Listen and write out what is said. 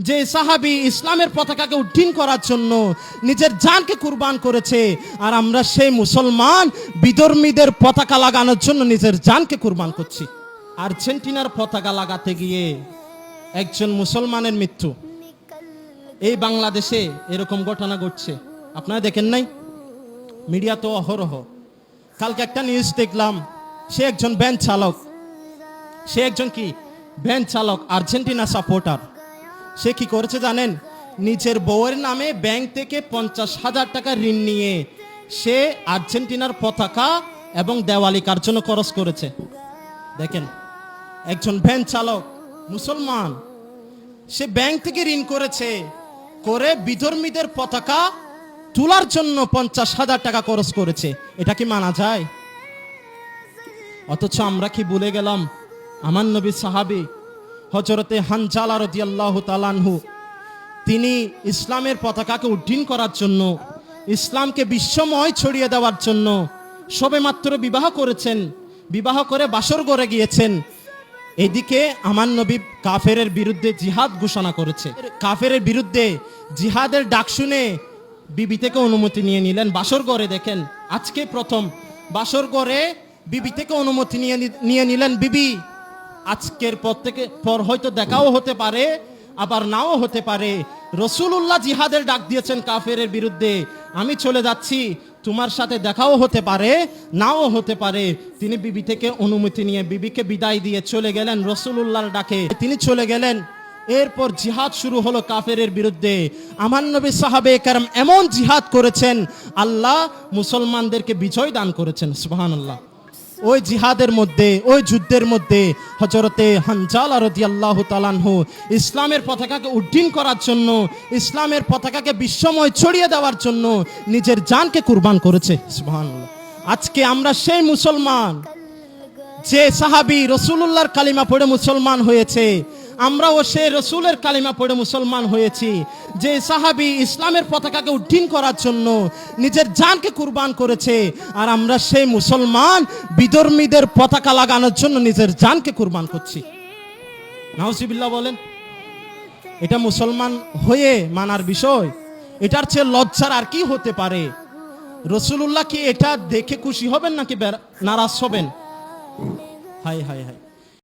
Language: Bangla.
যে সাহাবী ইসলামের পতাকাকে উড্ডীন করার জন্য নিজের জানকে কুরবান করেছে, আর আমরা সেই মুসলমান বিধর্মীদের পতাকা লাগানোর জন্য নিজের জানকে কুরবান করছি। আর্জেন্টিনার পতাকা লাগাতে গিয়ে একজন মুসলমানের মৃত্যু। এই বাংলাদেশে এরকম ঘটনা ঘটছে, আপনারা দেখেন নাই? মিডিয়া তো অহরহ। কালকে একটা নিউজ দেখলাম, সে একজন ভ্যান চালক, সে একজন কি ভ্যান চালক, আর্জেন্টিনা সাপোর্টার। সে কি করেছে জানেন? নিজের বউয়ের নামে ব্যাংক থেকে 50,000 টাকা ঋণ নিয়ে সে আর্জেন্টিনার পতাকা এবং দেওয়ালিকার জন্য খরচ করেছে। দেখেন, একজন ভ্যান চালক মুসলমান, সে ব্যাংক থেকে ঋণ করেছে, করে বিধর্মীদের পতাকা তোলার জন্য 50,000 টাকা খরচ করেছে। এটা কি মানা যায়? অথচ আমরা কি ভুলে গেলাম, আমার নবী সাহাবী হযরতে হানজালা রাদিয়াল্লাহু তাআলা আনহু, তিনি ইসলামের পতাকাকে উড্ডীন করার জন্য, ইসলামকে বিশ্বময় ছড়িয়ে দেওয়ার জন্য সবেমাত্র বিবাহ করেছেন, বিবাহ করে বাসর ঘরে গিয়েছেন। এদিকে আমার নবী কাফেরের বিরুদ্ধে জিহাদ ঘোষণা করেছে। কাফেরের বিরুদ্ধে জিহাদের ডাক শুনে বিবি থেকে অনুমতি নিয়ে নিলেন বাসর ঘরে। দেখেন, আজকে প্রথম বাসর ঘরে বিবি থেকে অনুমতি নিয়ে নিলেন বিবি। আজকের পর হয়তো দেখাও হতে পারে, আবার নাও হতে পারে। রাসূলুল্লাহ জিহাদের ডাক দিয়েছেন কাফেরের বিরুদ্ধে, আমি চলে যাচ্ছি, তোমার সাথে দেখাও হতে পারে, নাও হতে পারে। তিনি বিবি থেকে অনুমতি নিয়ে বিবিকে বিদায় দিয়ে চলে গেলেন রাসূলুল্লাহর ডাকে, তিনি চলে গেলেন। এরপর জিহাদ শুরু হলো কাফেরের বিরুদ্ধে। আমার নবী সাহাবে কেরাম এমন জিহাদ করেছেন, আল্লাহ মুসলমানদেরকে বিজয় দান করেছেন। সুবহানাল্লাহ। ওই জিহাদের মধ্যে, ওই যুদ্ধের মধ্যে হযরতে হানজালা রাদিয়াল্লাহু তাআলা আনহু ইসলামের পতাকাকে উড্ডীন করার জন্য, ইসলামের পতাকাকে বিশ্বময় ছড়িয়ে দেওয়ার জন্য নিজের জানকে কুরবান করেছে। সুবহানাল্লাহ। আজকে আমরা সেই মুসলমান, যে সাহাবী রাসূলুল্লাহর কালিমা পড়ে মুসলমান হয়েছে, আমরাও সেই রাসূলের কালিমা পড়ে মুসলমান হয়েছি। যে সাহাবী ইসলামের পতাকাকে উড্ডীন করার জন্য নিজের জানকে কুরবান করেছে, আর আমরা সেই মুসলমান বিধর্মীদের পতাকা লাগানোর জন্য নিজের জানকে কুরবান করছি। নাউজুবিল্লাহ বলেন। এটা মুসলমান হয়ে মানার বিষয়? এটার চেয়ে লজ্জার আর কি হতে পারে? রাসূলুল্লাহ কি এটা দেখে খুশি হবেন নাকি নারাজ হবেন? হায় হায় হায়।